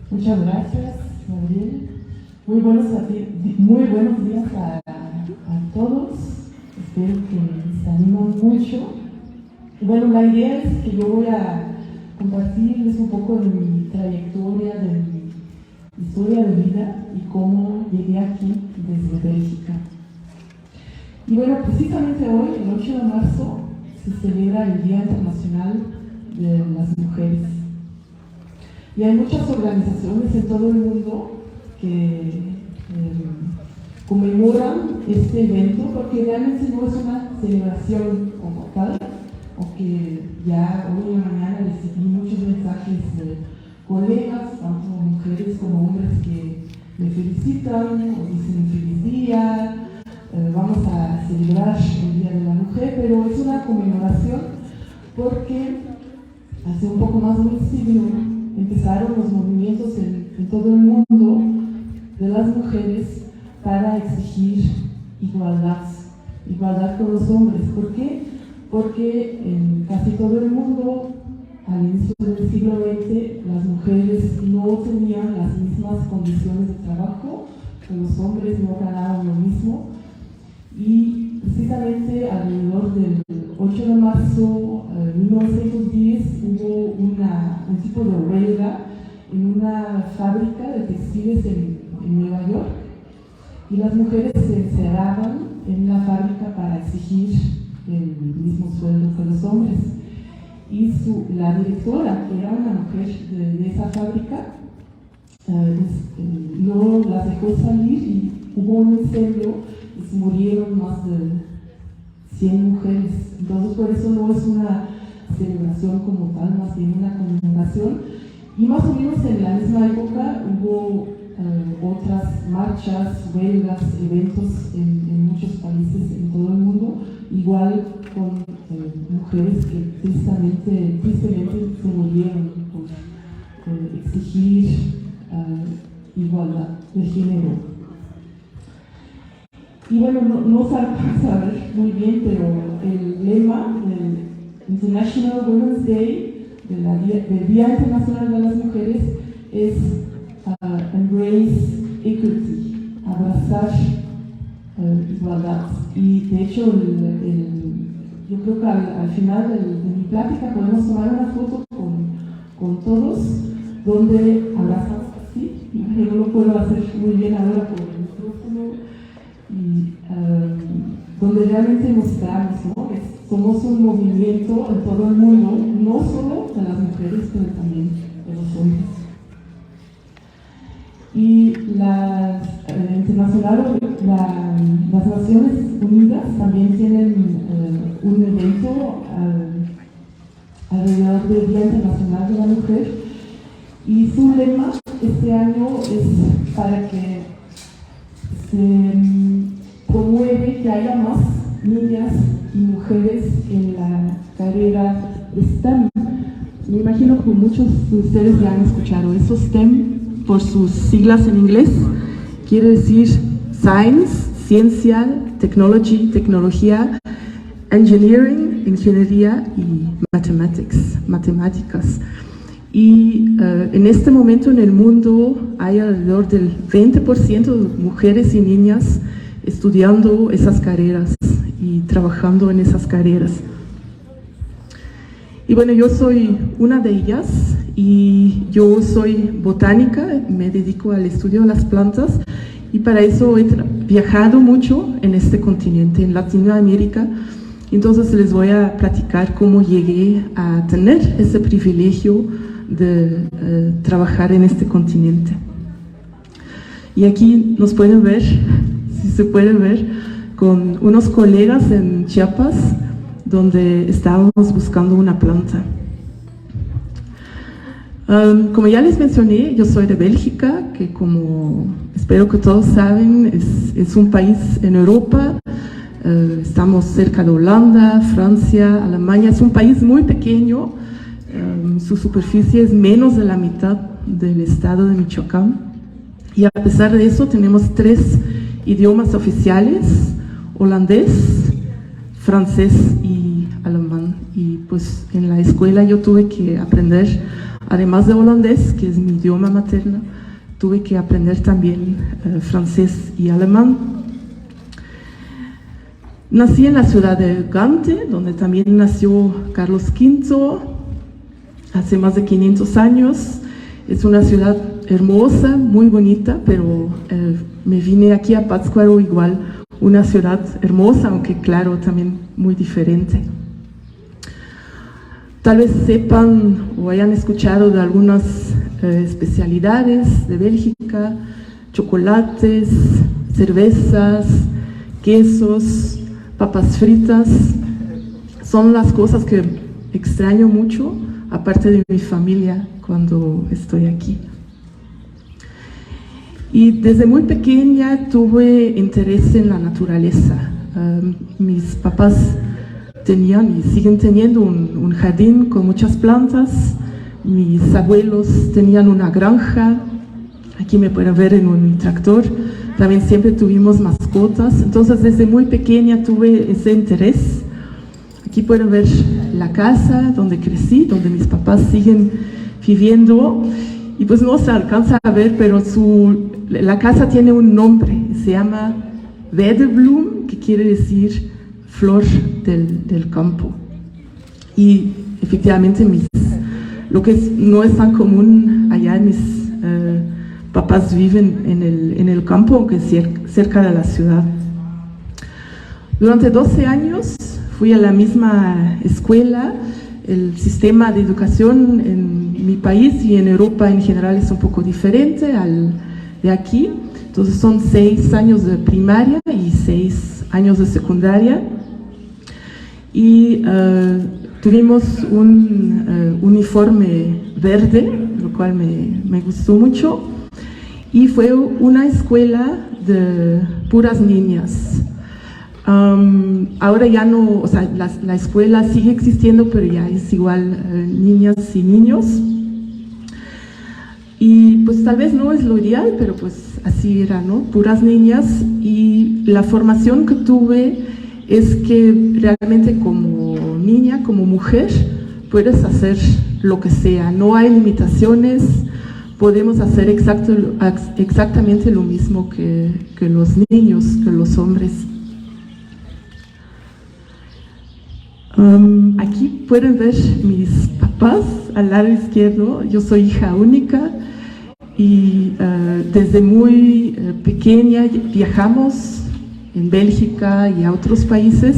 Muchas gracias, Gabriel. Muy buenos días a todos. Espero que se animen mucho. Bueno, la idea es que yo voy a compartirles un poco de mi trayectoria, de mi historia de vida y cómo llegué aquí desde Bélgica. Y bueno, precisamente hoy, el 8 de marzo, se celebra el Día Internacional de las Mujeres. Y hay muchas organizaciones en todo el mundo que conmemoran este evento, porque realmente no es una celebración como tal, aunque ya hoy en la mañana recibí muchos mensajes de colegas, tanto mujeres como hombres, que me felicitan o dicen feliz día, vamos a celebrar el Día de la Mujer, pero es una conmemoración porque hace un poco más de un siglo empezaron los movimientos en todo el mundo de las mujeres para exigir igualdad con los hombres. ¿Por qué? Porque en casi todo el mundo, al inicio del siglo XX, las mujeres no tenían las mismas condiciones de trabajo, que los hombres no ganaban lo mismo, y precisamente alrededor del 8 de marzo de 1910 hubo un tipo de huelga en una fábrica de textiles en Nueva York, y las mujeres se encerraban en la fábrica para exigir el mismo sueldo que los hombres. Y la directora, que era una mujer de esa fábrica, no las dejó salir y hubo un incendio y se murieron más de 100 mujeres. Entonces, por eso no es una celebración como tal, más bien una conmemoración. Y más o menos en la misma época hubo otras marchas, huelgas, eventos en muchos países en todo el mundo, igual con mujeres que tristemente se murieron por exigir igualdad de género. Y bueno, no se alcanza a ver muy bien, pero el lema del International Women's Day, del Día Internacional de las Mujeres, es Embrace Equity, abrazar igualdad. Y de hecho, yo creo que al final de mi plática podemos tomar una foto con todos, donde abrazamos así. Yo no lo puedo hacer muy bien ahora por el micrófono, y donde realmente mostramos, ¿no? Somos un movimiento en todo el mundo, no solo de las mujeres, pero también de los hombres. Y las Naciones Unidas también tienen un evento alrededor del Día Internacional de la Mujer, y su lema este año es para que se promueve que haya más niñas y mujeres en la carrera de STEM. Me imagino que muchos de ustedes ya han escuchado eso. STEM, por sus siglas en inglés, quiere decir Science, ciencia, Technology, tecnología, Engineering, ingeniería, y Mathematics, matemáticas. Y en este momento en el mundo hay alrededor del 20% de mujeres y niñas estudiando esas carreras y trabajando en esas carreras. Y bueno, yo soy una de ellas, y yo soy botánica, me dedico al estudio de las plantas, y para eso he viajado mucho en este continente, en Latinoamérica. Entonces les voy a platicar cómo llegué a tener ese privilegio de trabajar en este continente. Y aquí nos pueden ver, si se pueden ver, con unos colegas en Chiapas, donde estábamos buscando una planta. Como ya les mencioné, yo soy de Bélgica, que como espero que todos saben, es un país en Europa. Estamos cerca de Holanda, Francia, Alemania. Es un país muy pequeño. Su superficie es menos de la mitad del estado de Michoacán. Y a pesar de eso, tenemos 3 idiomas oficiales: holandés, francés y alemán. Y pues en la escuela yo tuve que aprender además de holandés, que es mi idioma materno, tuve que aprender también francés y alemán. Nací en la ciudad de Gante, donde también nació Carlos V, hace más de 500 años. Es una ciudad hermosa, muy bonita, pero me vine aquí a Pátzcuaro igual, una ciudad hermosa, aunque claro, también muy diferente. Tal vez sepan o hayan escuchado de algunas especialidades de Bélgica, chocolates, cervezas, quesos, papas fritas. Son las cosas que extraño mucho, aparte de mi familia, cuando estoy aquí. Y desde muy pequeña tuve interés en la naturaleza. Mis papás tenían y siguen teniendo un jardín con muchas plantas. Mis abuelos tenían una granja. Aquí me pueden ver en un tractor. También siempre tuvimos mascotas. Entonces desde muy pequeña tuve ese interés. Aquí pueden ver la casa donde crecí, donde mis papás siguen viviendo. Y pues no se alcanza a ver, pero la casa tiene un nombre, se llama Wedeblum, que quiere decir flor del campo. Y efectivamente lo que no es tan común allá, mis papás viven en el campo, aunque cerca de la ciudad. Durante 12 años fui a la misma escuela. El sistema de educación en mi país y en Europa en general es un poco diferente al de aquí. Entonces son 6 años de primaria y 6 años de secundaria. Y tuvimos un uniforme verde, lo cual me gustó mucho. Y fue una escuela de puras niñas. Ahora ya no, o sea, la escuela sigue existiendo, pero ya es igual niñas y niños. Y pues tal vez no es lo ideal, pero pues así era, ¿no? Puras niñas. Y la formación que tuve es que realmente como niña, como mujer, puedes hacer lo que sea. No hay limitaciones, podemos hacer exactamente lo mismo que los niños, que los hombres. Aquí pueden ver mis papás al lado izquierdo. Yo soy hija única y desde muy pequeña viajamos en Bélgica y a otros países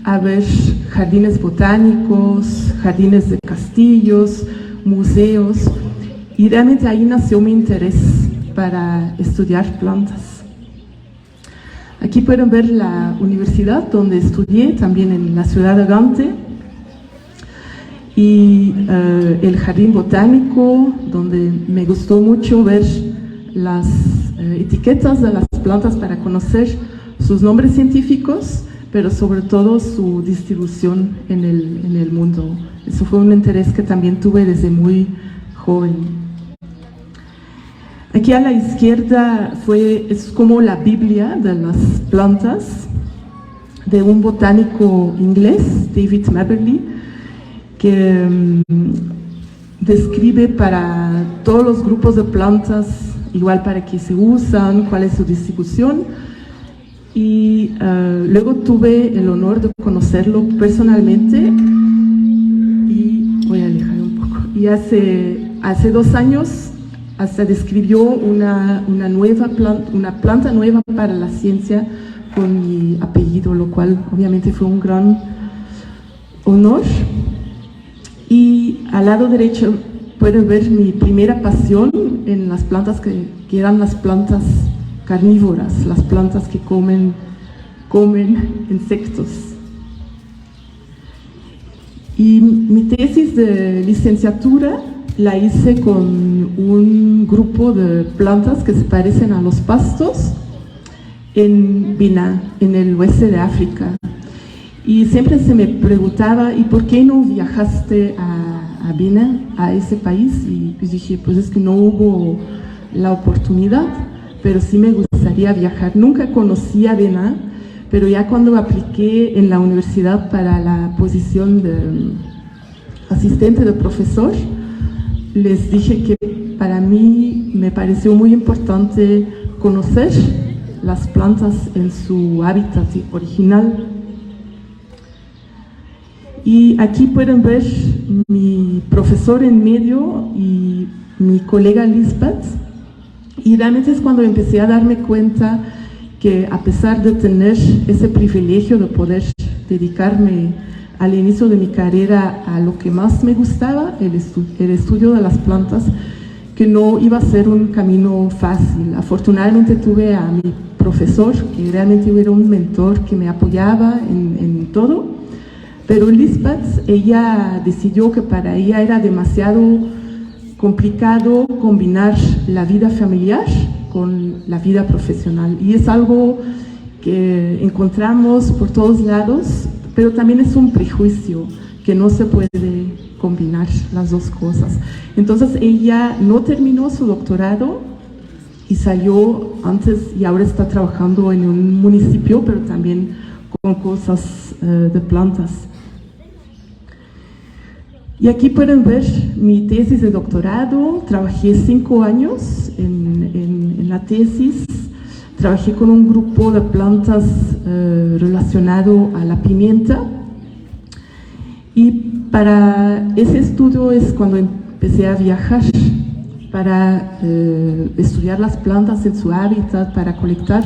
a ver jardines botánicos, jardines de castillos, museos, y realmente ahí nació mi interés para estudiar plantas. Aquí pueden ver la universidad donde estudié, también en la ciudad de Gante, y el jardín botánico, donde me gustó mucho ver las etiquetas de las plantas para conocer sus nombres científicos, pero sobre todo su distribución en el mundo. Eso fue un interés que también tuve desde muy joven. Aquí a la izquierda es como la Biblia de las plantas, de un botánico inglés, David Mabberley, que describe para todos los grupos de plantas, igual para qué se usan, cuál es su distribución. Y luego tuve el honor de conocerlo personalmente, y voy a alejar un poco. Y hace 2 años hasta describió una planta nueva para la ciencia con mi apellido, lo cual obviamente fue un gran honor. Y al lado derecho pueden ver mi primera pasión en las plantas que eran las plantas carnívoras, las plantas que comen insectos. Y mi tesis de licenciatura la hice con un grupo de plantas que se parecen a los pastos en Bina, en el oeste de África. Y siempre se me preguntaba, ¿y por qué no viajaste a Bina, a ese país? Y pues dije, pues es que no hubo la oportunidad, pero sí me gustaría viajar. Nunca conocí a Bina, pero ya cuando apliqué en la universidad para la posición de asistente de profesor, les dije que para mí me pareció muy importante conocer las plantas en su hábitat original. Y aquí pueden ver mi profesor en medio y mi colega Lisbeth. Y realmente es cuando empecé a darme cuenta que a pesar de tener ese privilegio de poder dedicarme al inicio de mi carrera a lo que más me gustaba, el estudio de las plantas, que no iba a ser un camino fácil. Afortunadamente tuve a mi profesor, que realmente era un mentor que me apoyaba en todo, pero Lisbeth, ella decidió que para ella era demasiado complicado combinar la vida familiar con la vida profesional, y es algo que encontramos por todos lados, pero también es un prejuicio que no se puede combinar las dos cosas. Entonces ella no terminó su doctorado y salió antes, y ahora está trabajando en un municipio, pero también con cosas de plantas. Y aquí pueden ver mi tesis de doctorado. Trabajé 5 años en la tesis. Trabajé con un grupo de plantas relacionado a la pimienta. Y para ese estudio es cuando empecé a viajar para estudiar las plantas en su hábitat, para colectar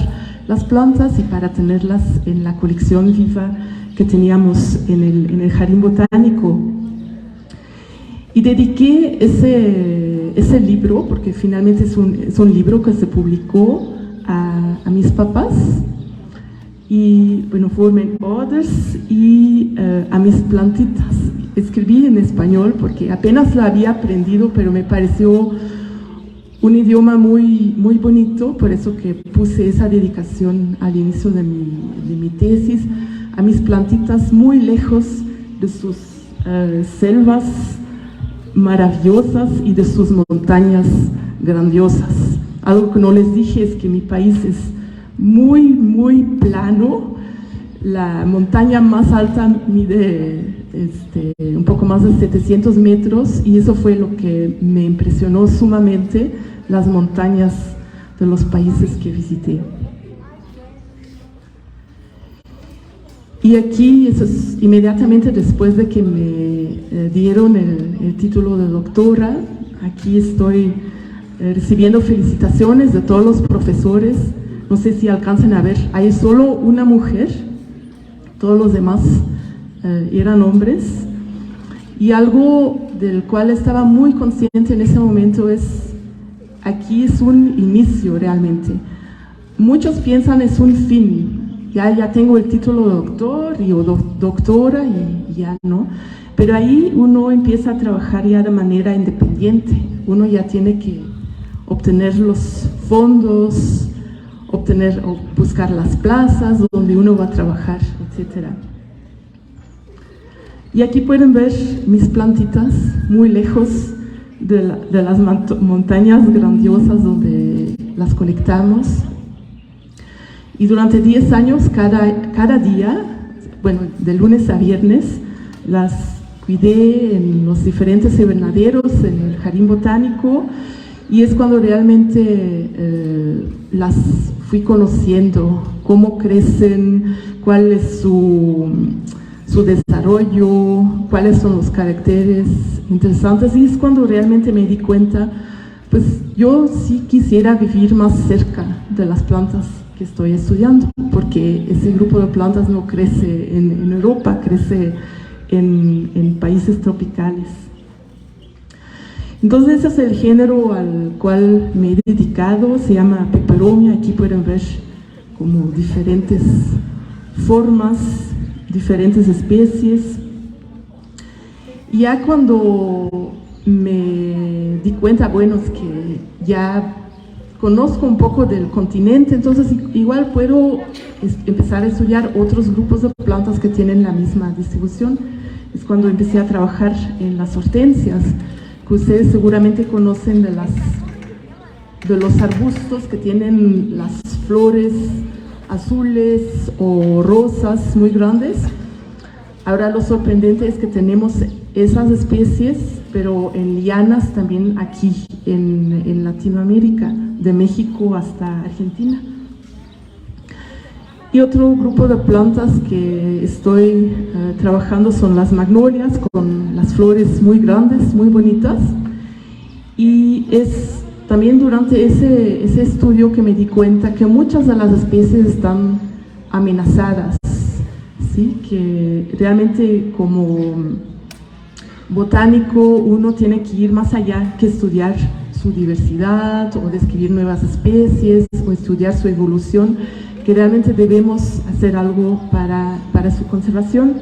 las plantas y para tenerlas en la colección viva que teníamos en el jardín botánico. Y dediqué ese libro, porque finalmente es un libro que se publicó a mis papás, y bueno, Formen Others, y a mis plantitas. Escribí en español porque apenas lo había aprendido, pero me pareció un idioma muy, muy bonito, por eso que puse esa dedicación al inicio de mi tesis, a mis plantitas muy lejos de sus selvas maravillosas y de sus montañas grandiosas. Algo que no les dije es que mi país es muy, muy plano. La montaña más alta mide un poco más de 700 metros, y eso fue lo que me impresionó sumamente, las montañas de los países que visité. Y aquí, eso es inmediatamente después de que me dieron el título de doctora. Aquí estoy recibiendo felicitaciones de todos los profesores. No sé si alcanzan a ver, hay solo una mujer, todos los demás eran hombres. Y algo del cual estaba muy consciente en ese momento es, aquí es un inicio realmente. Muchos piensan es un fin. Ya tengo el título de doctor o doctora y ya no, pero ahí uno empieza a trabajar ya de manera independiente. Uno ya tiene que obtener los fondos, o buscar las plazas donde uno va a trabajar, etc. Y aquí pueden ver mis plantitas muy lejos de las montañas grandiosas donde las conectamos. Y durante 10 años, cada día, bueno, de lunes a viernes, las cuidé en los diferentes invernaderos, en el jardín botánico, y es cuando realmente las fui conociendo, cómo crecen, cuál es su desarrollo, cuáles son los caracteres interesantes, y es cuando realmente me di cuenta, pues yo sí quisiera vivir más cerca de las plantas que estoy estudiando, porque ese grupo de plantas no crece en Europa, crece en países tropicales. Entonces ese es el género al cual me he dedicado, se llama Peperomia. Aquí pueden ver como diferentes formas, diferentes especies. Y ya cuando me di cuenta, bueno, es que ya conozco un poco del continente, entonces igual puedo empezar a estudiar otros grupos de plantas que tienen la misma distribución. Es cuando empecé a trabajar en las hortensias, que ustedes seguramente conocen de los arbustos que tienen las flores azules o rosas muy grandes. Ahora lo sorprendente es que tenemos esas especies, pero en lianas también aquí en Latinoamérica, de México hasta Argentina. Y otro grupo de plantas que estoy trabajando son las magnolias, con las flores muy grandes, muy bonitas. Y es también durante ese estudio que me di cuenta que muchas de las especies están amenazadas, ¿sí? Que realmente como botánico uno tiene que ir más allá que estudiar su diversidad o describir nuevas especies o estudiar su evolución, que realmente debemos hacer algo para su conservación.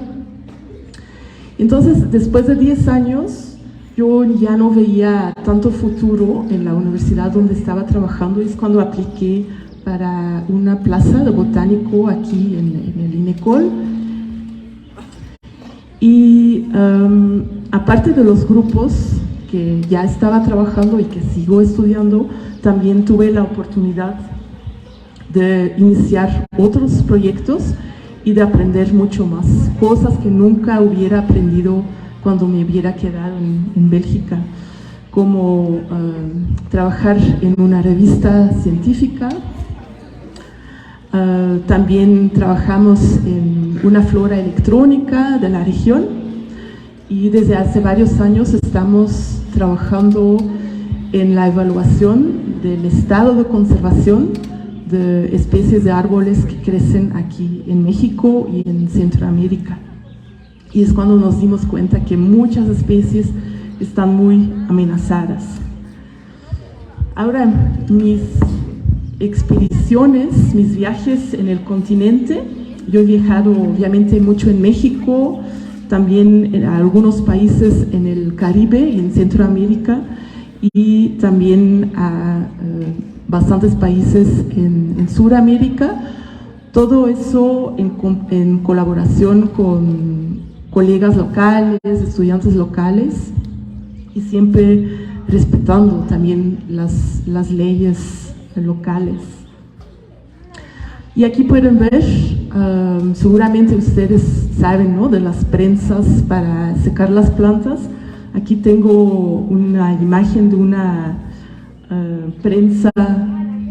Entonces, después de 10 años, yo ya no veía tanto futuro en la universidad donde estaba trabajando, y es cuando apliqué para una plaza de botánico aquí en el INECOL. Y aparte de los grupos que ya estaba trabajando y que sigo estudiando, también tuve la oportunidad de iniciar otros proyectos y de aprender mucho más, cosas que nunca hubiera aprendido cuando me hubiera quedado en Bélgica, como trabajar en una revista científica. También trabajamos en una flora electrónica de la región, y desde hace varios años estamos trabajando en la evaluación del estado de conservación de especies de árboles que crecen aquí en México y en Centroamérica. Y es cuando nos dimos cuenta que muchas especies están muy amenazadas. Ahora, mis expediciones, mis viajes en el continente, yo he viajado obviamente mucho en México, también en algunos países en el Caribe y en Centroamérica, y también a bastantes países en Sudamérica, todo eso en colaboración con colegas locales, estudiantes locales, y siempre respetando también las leyes locales. Y aquí pueden ver, seguramente ustedes saben, ¿no?, de las prensas para secar las plantas. Aquí tengo una imagen de una prensa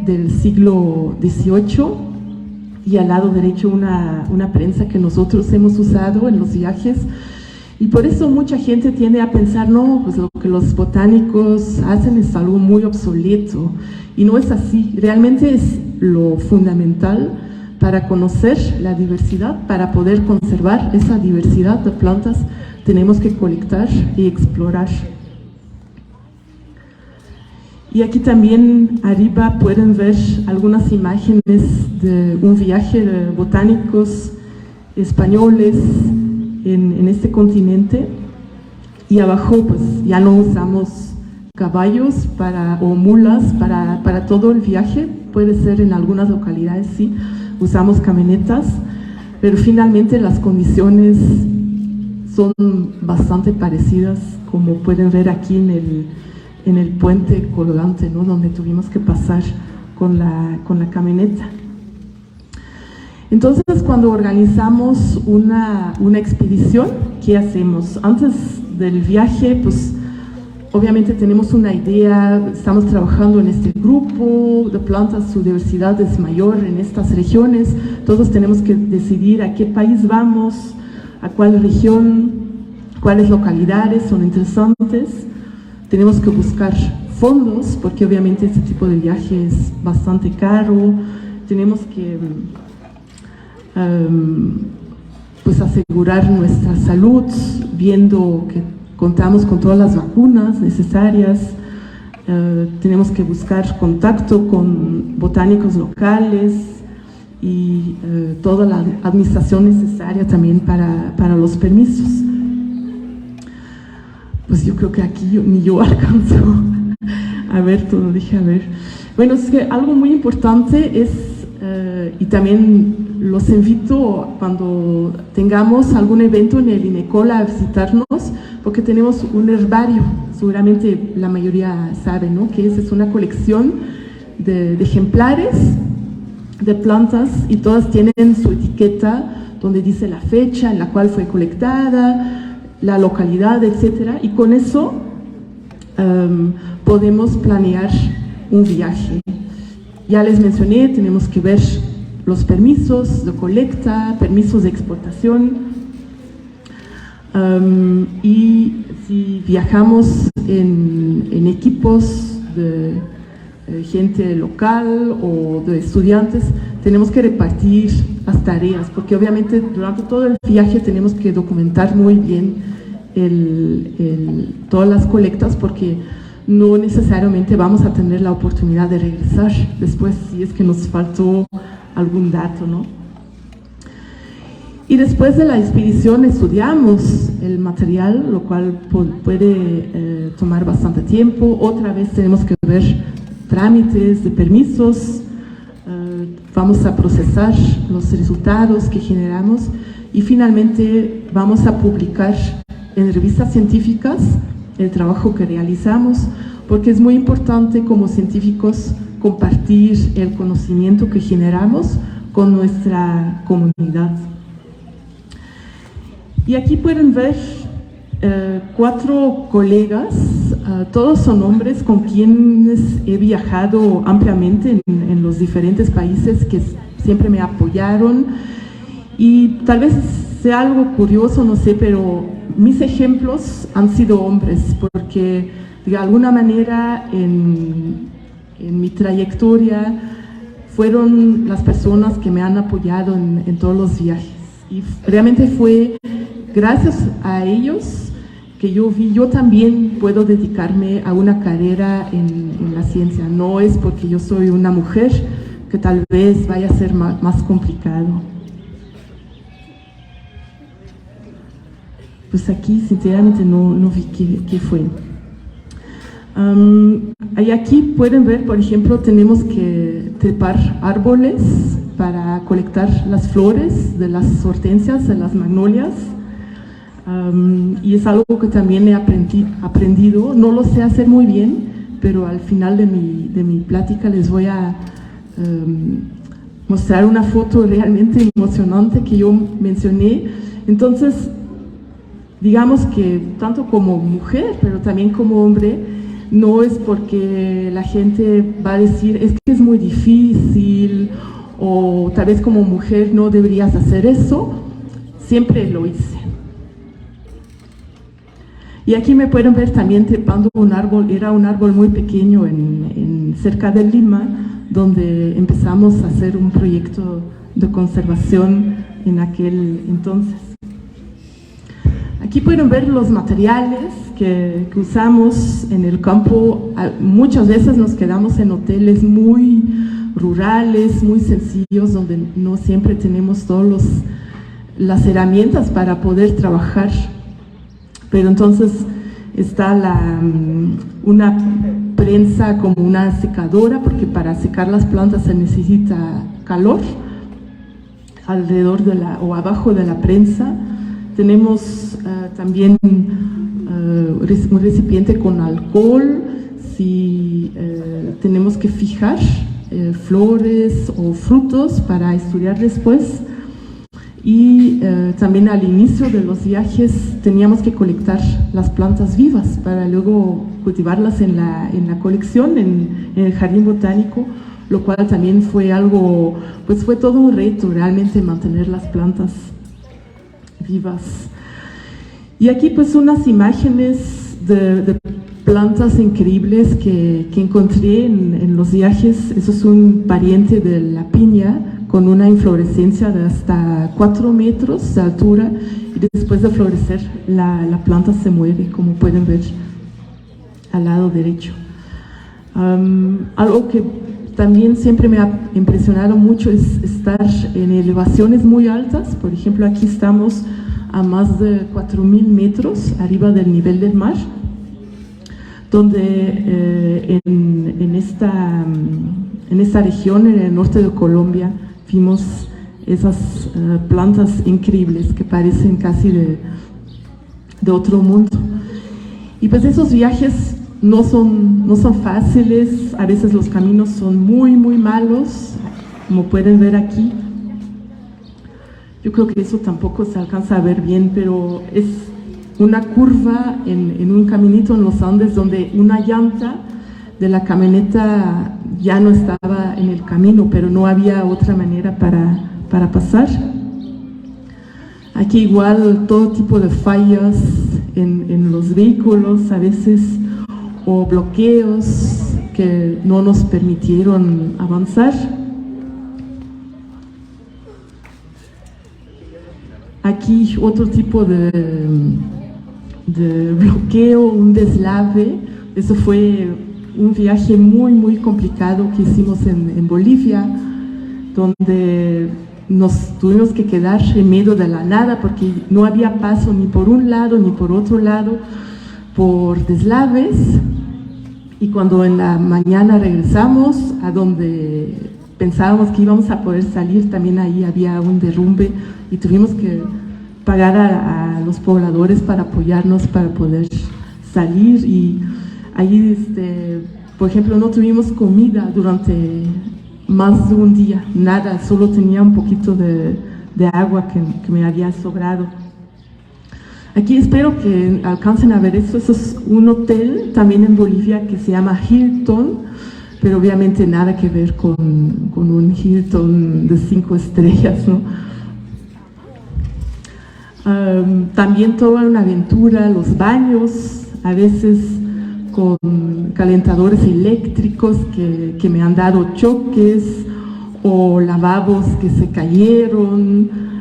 del siglo XVIII, y al lado derecho una prensa que nosotros hemos usado en los viajes. Y por eso mucha gente tiende a pensar, no, pues lo que los botánicos hacen es algo muy obsoleto, y no es así. Realmente es lo fundamental para conocer la diversidad. Para poder conservar esa diversidad de plantas tenemos que colectar y explorar. Y aquí también arriba pueden ver algunas imágenes de un viaje de botánicos españoles en este continente. Y abajo pues ya no usamos caballos o mulas para todo el viaje. Puede ser en algunas localidades, sí, usamos camionetas, pero finalmente las condiciones son bastante parecidas, como pueden ver aquí en el puente colgante, ¿no?, donde tuvimos que pasar con la camioneta. Entonces, cuando organizamos una expedición, ¿qué hacemos? Antes del viaje, pues obviamente tenemos una idea, estamos trabajando en este grupo de plantas, su diversidad es mayor en estas regiones, todos tenemos que decidir a qué país vamos, a cuál región, cuáles localidades son interesantes. Tenemos que buscar fondos, porque obviamente este tipo de viaje es bastante caro. Tenemos que pues asegurar nuestra salud, viendo que contamos con todas las vacunas necesarias. Tenemos que buscar contacto con botánicos locales y toda la administración necesaria también para los permisos. Pues yo creo que aquí ni yo alcanzo a ver todo, dije a ver. Bueno, es que algo muy importante es, y también los invito cuando tengamos algún evento en el INECOL a visitarnos, porque tenemos un herbario, seguramente la mayoría sabe, ¿no?, que es una colección de ejemplares de plantas, y todas tienen su etiqueta donde dice la fecha en la cual fue colectada, la localidad, etcétera, y con eso podemos planear un viaje. Ya les mencioné, tenemos que ver los permisos de colecta, permisos de exportación, y si viajamos en equipos de gente local o de estudiantes, tenemos que repartir las tareas, porque obviamente durante todo el viaje tenemos que documentar muy bien todas las colectas, porque no necesariamente vamos a tener la oportunidad de regresar después si es que nos faltó algún dato, ¿no? Y después de la expedición estudiamos el material, lo cual puede tomar bastante tiempo. Otra vez tenemos que ver trámites de permisos, vamos a procesar los resultados que generamos y finalmente vamos a publicar en revistas científicas el trabajo que realizamos, porque es muy importante como científicos compartir el conocimiento que generamos con nuestra comunidad. Y aquí pueden ver 4 colegas, todos son hombres con quienes he viajado ampliamente en los diferentes países, que siempre me apoyaron, y tal vez sea algo curioso, no sé, pero mis ejemplos han sido hombres, porque de alguna manera en mi trayectoria fueron las personas que me han apoyado en todos los viajes, y realmente fue gracias a ellos que yo también puedo dedicarme a una carrera en la ciencia. No es porque yo soy una mujer que tal vez vaya a ser más complicado. Pues aquí sinceramente no vi qué fue. Y aquí pueden ver, por ejemplo, tenemos que trepar árboles para colectar las flores de las hortensias, de las magnolias. Y es algo que también he aprendido, no lo sé hacer muy bien, pero al final de mi plática les voy a mostrar una foto realmente emocionante que yo mencioné. Entonces, digamos que tanto como mujer, pero también como hombre, no es porque la gente va a decir es que es muy difícil o tal vez como mujer no deberías hacer eso, siempre lo hice. Y aquí me pueden ver también trepando un árbol, era un árbol muy pequeño cerca de Lima, donde empezamos a hacer un proyecto de conservación en aquel entonces. Aquí pueden ver los materiales que usamos en el campo. Muchas veces nos quedamos en hoteles muy rurales, muy sencillos, donde no siempre tenemos todas las herramientas para poder trabajar. Pero entonces está una prensa como una secadora, porque para secar las plantas se necesita calor alrededor o abajo de la prensa. Tenemos también un recipiente con alcohol si tenemos que fijar flores o frutos para estudiar después. Y también al inicio de los viajes teníamos que colectar las plantas vivas para luego cultivarlas en la colección, en el jardín botánico, lo cual también fue algo, pues fue todo un reto realmente mantener las plantas vivas. Y aquí pues unas imágenes de plantas increíbles que encontré en los viajes. Eso es un pariente de la piña, con una inflorescencia de hasta 4 metros de altura, y después de florecer la planta se muere, como pueden ver al lado derecho. Algo que también siempre me ha impresionado mucho es estar en elevaciones muy altas. Por ejemplo, aquí estamos a más de 4.000 metros arriba del nivel del mar, donde en esta región, en el norte de Colombia, vimos esas plantas increíbles que parecen casi de otro mundo. Y pues esos viajes no son fáciles, a veces los caminos son muy malos, como pueden ver aquí. Yo creo que eso tampoco se alcanza a ver bien, pero es una curva en un caminito en los Andes donde una llanta de la camioneta ya no estaba en el camino, pero no había otra manera para pasar. Aquí igual todo tipo de fallas en los vehículos a veces, o bloqueos que no nos permitieron avanzar. Aquí otro tipo de bloqueo, un deslave. Eso fue un viaje muy complicado que hicimos en Bolivia, donde nos tuvimos que quedar en medio de la nada porque no había paso ni por un lado ni por otro lado, por deslaves. Y cuando en la mañana regresamos a donde pensábamos que íbamos a poder salir, también ahí había un derrumbe y tuvimos que pagar a los pobladores para apoyarnos para poder salir. Y ahí, por ejemplo, no tuvimos comida durante más de un día, nada, solo tenía un poquito de agua que me había sobrado. Aquí espero que alcancen a ver esto. Eso es un hotel también en Bolivia que se llama Hilton, pero obviamente nada que ver con un Hilton de 5 estrellas, ¿no? También toda una aventura, los baños, a veces con calentadores eléctricos que me han dado choques, o lavabos que se cayeron.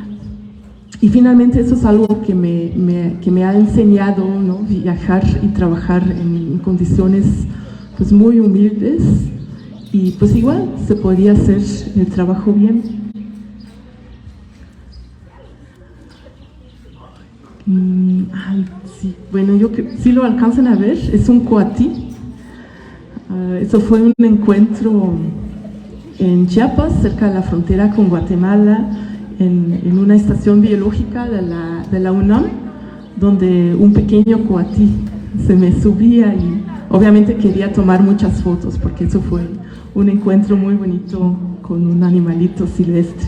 Y finalmente eso es algo que me ha enseñado, ¿no? Viajar y trabajar en condiciones pues muy humildes, y pues igual se podía hacer el trabajo bien. Sí, bueno, yo si lo alcanzan a ver, es un coatí. Eso fue un encuentro en Chiapas, cerca de la frontera con Guatemala, en una estación biológica de la UNAM, donde un pequeño coatí se me subía y obviamente quería tomar muchas fotos porque eso fue un encuentro muy bonito con un animalito silvestre.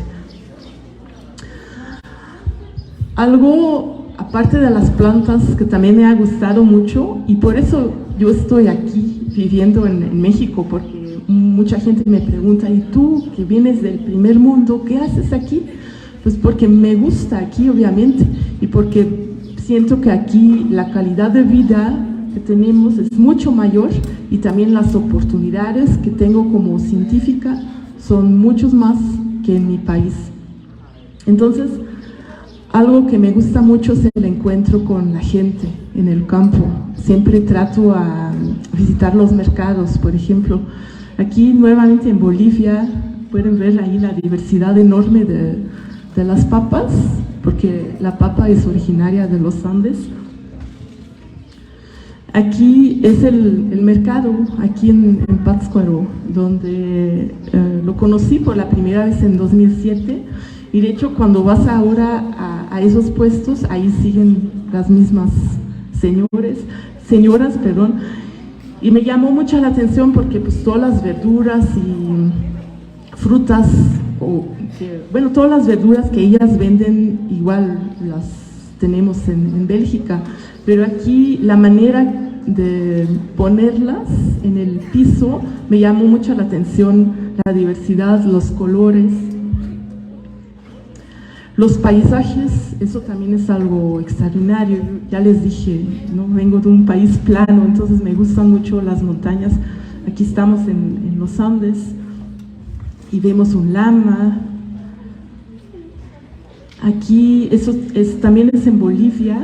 Algo aparte de las plantas que también me ha gustado mucho, y por eso yo estoy aquí viviendo en México, porque mucha gente me pregunta: ¿y tú que vienes del primer mundo, qué haces aquí? Pues porque me gusta aquí, obviamente, y porque siento que aquí la calidad de vida que tenemos es mucho mayor, y también las oportunidades que tengo como científica son muchos más que en mi país. Entonces, algo que me gusta mucho es el encuentro con la gente en el campo. Siempre trato a visitar los mercados, por ejemplo. Aquí nuevamente en Bolivia pueden ver ahí la diversidad enorme de las papas, porque la papa es originaria de los Andes. Aquí es el mercado, aquí en Pátzcuaro, donde lo conocí por la primera vez en 2007, y de hecho cuando vas ahora a esos puestos, ahí siguen las mismas señoras, y me llamó mucho la atención porque pues todas las verduras y frutas, todas las verduras que ellas venden igual las tenemos en Bélgica, pero aquí la manera de ponerlas en el piso me llamó mucho la atención, la diversidad, los colores, los paisajes. Eso también es algo extraordinario. Ya les dije, ¿no? Vengo de un país plano, entonces me gustan mucho las montañas. Aquí estamos en los Andes y vemos un lama. Aquí, también es en Bolivia,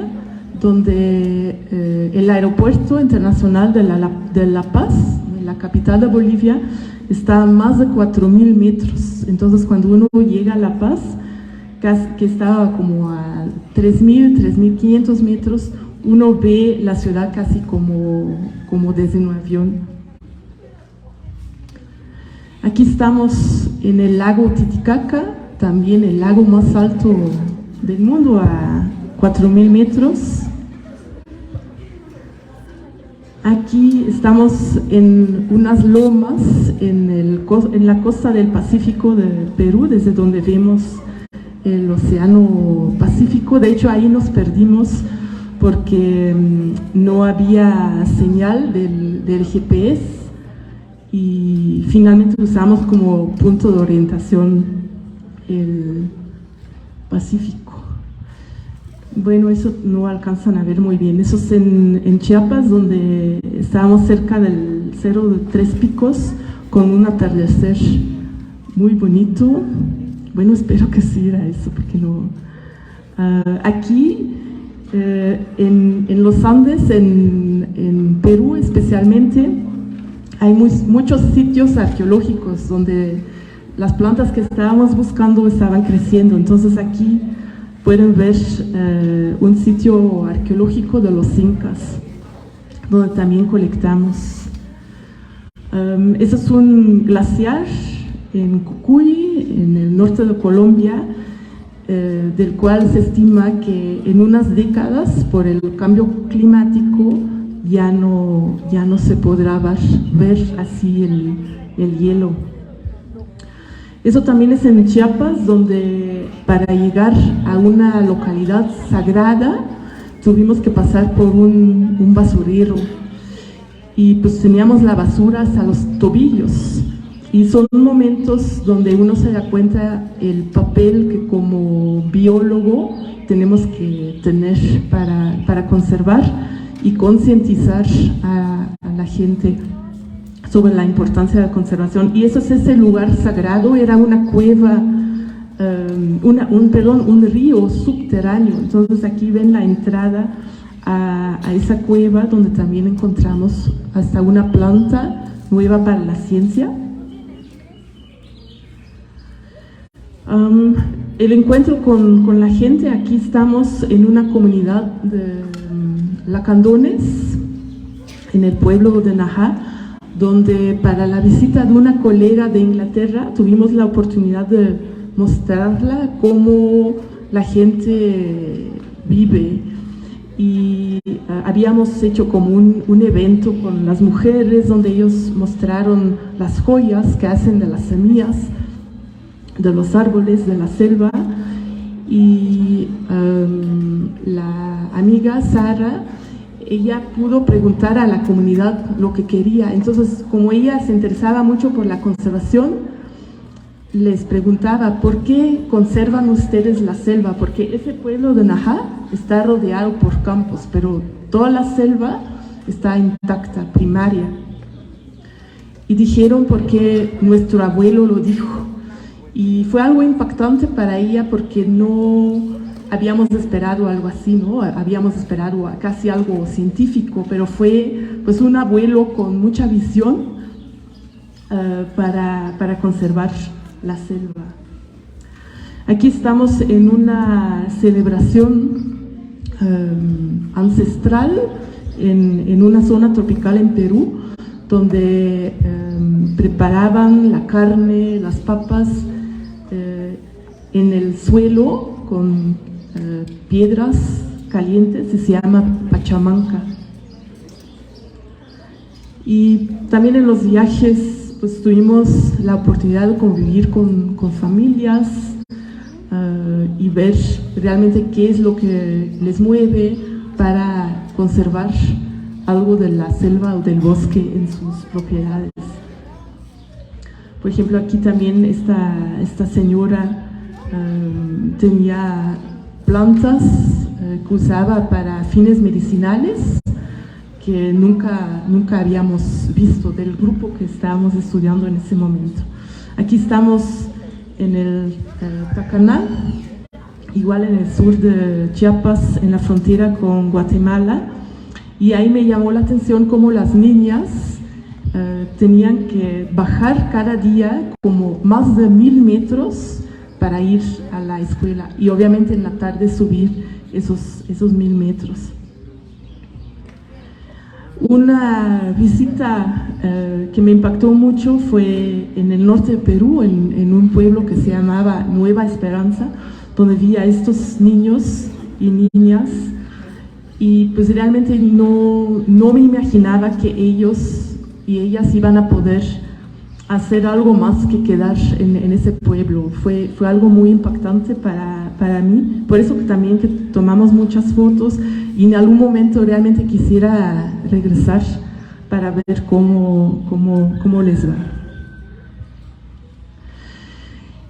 donde el aeropuerto internacional de La Paz, la capital de Bolivia, está a más de 4.000 metros. Entonces, cuando uno llega a La Paz, que estaba como a 3.000, 3.500 metros, uno ve la ciudad casi como desde un avión. Aquí estamos en el lago Titicaca, también el lago más alto del mundo, a 4.000 metros. Aquí estamos en unas lomas en la costa del Pacífico de Perú, desde donde vemos el océano Pacífico. De hecho, ahí nos perdimos porque no había señal del GPS y finalmente usamos como punto de orientación el Pacífico. Bueno, eso no alcanzan a ver muy bien. Eso es en Chiapas, donde estábamos cerca del Cerro de Tres Picos, con un atardecer muy bonito. Bueno, espero que sí era eso, porque no... aquí, en los Andes, en Perú especialmente, hay muchos sitios arqueológicos donde las plantas que estábamos buscando estaban creciendo. Entonces aquí pueden ver un sitio arqueológico de los incas, donde también colectamos. Eso es un glaciar en Cucuy, en el norte de Colombia, del cual se estima que en unas décadas, por el cambio climático, ya no se podrá ver así el hielo. Eso también es en Chiapas, donde para llegar a una localidad sagrada tuvimos que pasar por un basurero y pues teníamos la basura hasta los tobillos, y son momentos donde uno se da cuenta el papel que como biólogo tenemos que tener para conservar y concientizar a la gente sobre la importancia de la conservación. Y eso es ese lugar sagrado, era una cueva, un río subterráneo. Entonces aquí ven la entrada a esa cueva, donde también encontramos hasta una planta nueva para la ciencia. El encuentro con la gente. Aquí estamos en una comunidad de lacandones, en el pueblo de Najá, donde para la visita de una colega de Inglaterra tuvimos la oportunidad de mostrarla cómo la gente vive. Y habíamos hecho como un evento con las mujeres, donde ellos mostraron las joyas que hacen de las semillas de los árboles de la selva, y la amiga Sara, ella pudo preguntar a la comunidad lo que quería. Entonces, como ella se interesaba mucho por la conservación, les preguntaba: ¿por qué conservan ustedes la selva? Porque ese pueblo de Najá está rodeado por campos, pero toda la selva está intacta, primaria. Y dijeron: porque nuestro abuelo lo dijo. Y fue algo impactante para ella, porque no habíamos esperado algo así, ¿no? Habíamos esperado casi algo científico, pero fue pues un abuelo con mucha visión para conservar la selva. Aquí estamos en una celebración ancestral en una zona tropical en Perú, donde preparaban la carne, las papas, en el suelo con piedras calientes, y se llama pachamanca. Y también en los viajes pues tuvimos la oportunidad de convivir con familias y ver realmente qué es lo que les mueve para conservar algo de la selva o del bosque en sus propiedades. Por ejemplo, aquí también esta señora tenía plantas que usaba para fines medicinales, que nunca habíamos visto del grupo que estábamos estudiando en ese momento. Aquí estamos en el Tacaná, igual en el sur de Chiapas, en la frontera con Guatemala, y ahí me llamó la atención cómo las niñas tenían que bajar cada día como más de 1000 metros para ir a la escuela, y obviamente en la tarde subir esos 1000 metros. Una visita que me impactó mucho fue en el norte de Perú, en un pueblo que se llamaba Nueva Esperanza, donde vi a estos niños y niñas, y pues realmente no me imaginaba que ellos y ellas iban a poder hacer algo más que quedar en ese pueblo. Fue algo muy impactante para mí, por eso que también que tomamos muchas fotos. y en algún momento realmente quisiera regresar para ver cómo les va.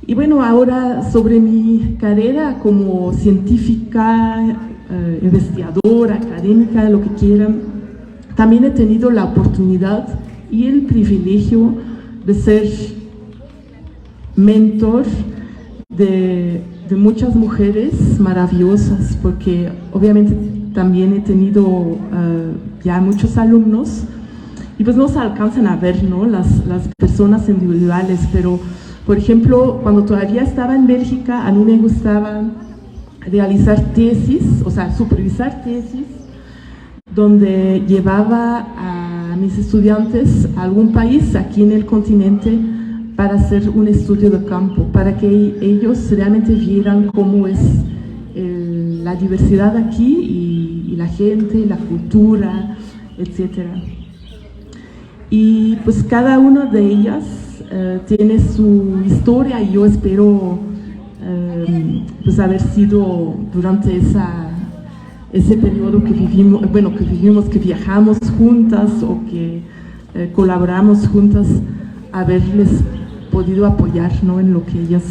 Y bueno, ahora sobre mi carrera como científica, investigadora, académica, lo que quieran, también he tenido la oportunidad y el privilegio de ser mentor de muchas mujeres maravillosas, porque obviamente también he tenido ya muchos alumnos y pues no se alcanzan a ver, ¿no?, las personas individuales, pero por ejemplo, cuando todavía estaba en Bélgica, a mí me gustaba realizar tesis, o sea, supervisar tesis, donde llevaba a mis estudiantes a algún país aquí en el continente para hacer un estudio de campo, para que ellos realmente vieran cómo es la diversidad aquí y la gente, la cultura, etc. Y pues cada una de ellas tiene su historia y yo espero pues haber sido durante ese periodo que vivimos, que viajamos juntas o que colaboramos juntas, haberles podido apoyar, ¿no?, en lo que ellas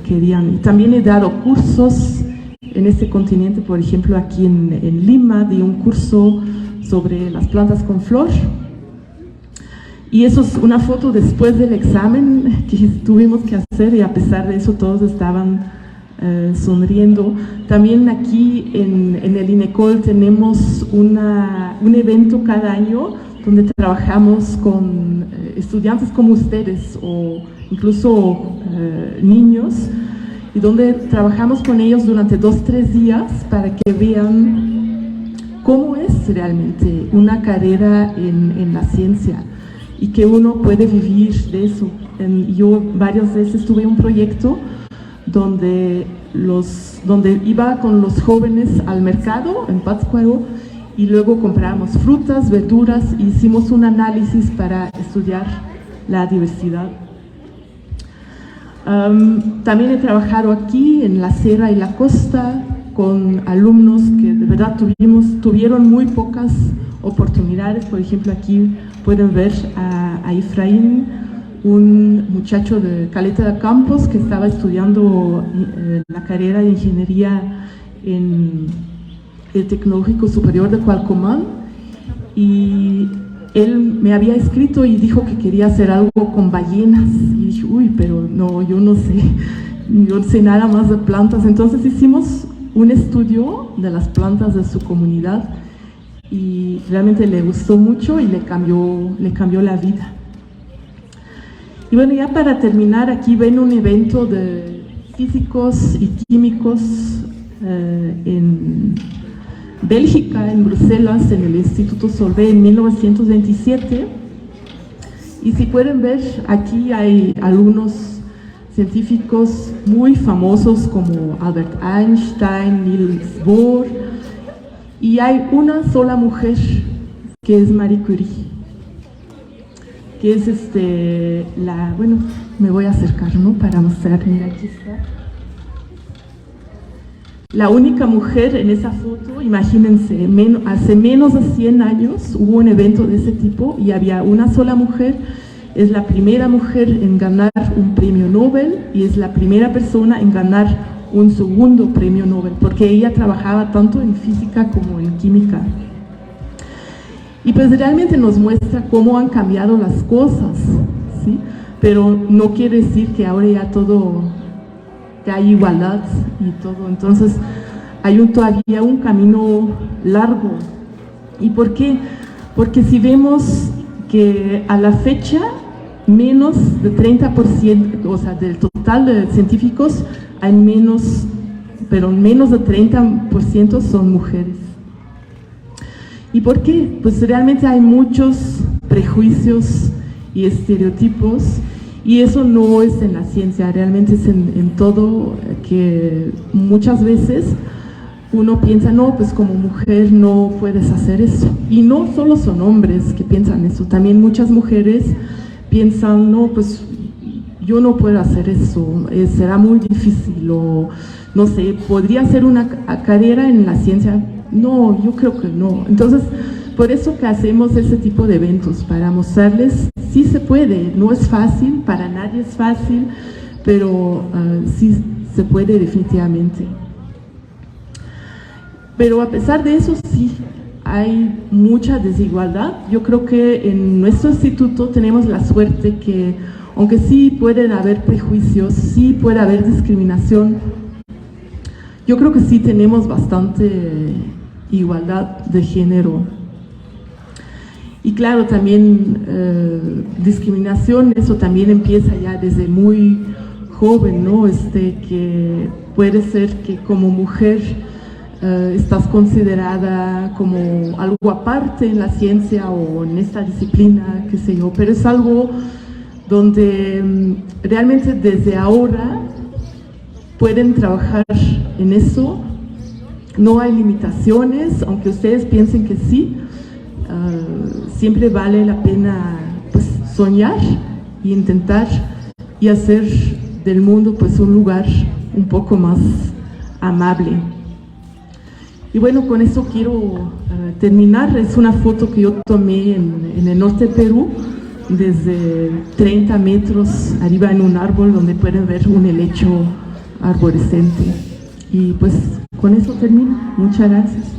querían. Y también he dado cursos en este continente, por ejemplo aquí en Lima, di un curso sobre las plantas con flor. Y eso es una foto después del examen que tuvimos que hacer y a pesar de eso todos estaban sonriendo. También aquí en el INECOL tenemos un evento cada año donde trabajamos con estudiantes como ustedes o incluso niños, y donde trabajamos con ellos durante 2-3 días para que vean cómo es realmente una carrera en la ciencia y que uno puede vivir de eso. Yo varias veces tuve un proyecto donde iba con los jóvenes al mercado en Pátzcuaro y luego comprábamos frutas, verduras e hicimos un análisis para estudiar la diversidad. También he trabajado aquí en la Sierra y la Costa con alumnos que de verdad tuvieron muy pocas oportunidades. Por ejemplo, aquí pueden ver a Efraín, un muchacho de Caleta de Campos que estaba estudiando la carrera de ingeniería en el Tecnológico Superior de Cualcomán, y él me había escrito y dijo que quería hacer algo con ballenas, y dije, uy, pero no, yo no sé nada más de plantas. Entonces hicimos un estudio de las plantas de su comunidad y realmente le gustó mucho y le cambió la vida. Y bueno, ya para terminar, aquí ven un evento de físicos y químicos en Bélgica, en Bruselas, en el Instituto Solvay en 1927. Y si pueden ver, aquí hay algunos científicos muy famosos como Albert Einstein, Niels Bohr, y hay una sola mujer que es Marie Curie, que es bueno, me voy a acercar, ¿no?, para mostrar. Mira, aquí está. La única mujer en esa foto. Imagínense, hace menos de 100 años hubo un evento de ese tipo y había una sola mujer. Es la primera mujer en ganar un premio Nobel y es la primera persona en ganar un segundo premio Nobel, porque ella trabajaba tanto en física como en química. Y pues realmente nos muestra cómo han cambiado las cosas, ¿sí? Pero no quiere decir que ahora que hay igualdad y todo. Entonces hay todavía un camino largo. ¿Y por qué? Porque si vemos que a la fecha menos de 30%, o sea, del total de científicos, hay menos de 30% son mujeres. ¿Y por qué? Pues realmente hay muchos prejuicios y estereotipos, y eso no es en la ciencia, realmente es en todo, que muchas veces uno piensa, no, pues como mujer no puedes hacer eso. Y no solo son hombres que piensan eso, también muchas mujeres piensan, no, pues yo no puedo hacer eso, será muy difícil, o no sé, podría hacer una carrera en la ciencia, No, yo creo que no. Entonces, por eso que hacemos ese tipo de eventos, para mostrarles sí se puede, no es fácil, para nadie es fácil, pero sí se puede definitivamente. Pero a pesar de eso, sí, hay mucha desigualdad. Yo creo que en nuestro instituto tenemos la suerte que, aunque sí pueden haber prejuicios, sí puede haber discriminación, yo creo que sí tenemos bastante igualdad de género. Y claro, también discriminación, eso también empieza ya desde muy joven, ¿no? Que puede ser que como mujer estás considerada como algo aparte en la ciencia o en esta disciplina, qué sé yo, pero es algo donde realmente desde ahora pueden trabajar en eso, no hay limitaciones, aunque ustedes piensen que sí, siempre vale la pena pues soñar y intentar y hacer del mundo pues un lugar un poco más amable. Y bueno, con eso quiero terminar. Es una foto que yo tomé en el norte de Perú, desde 30 metros arriba en un árbol, donde pueden ver un helecho arborescente. Y pues con eso termino. Muchas gracias.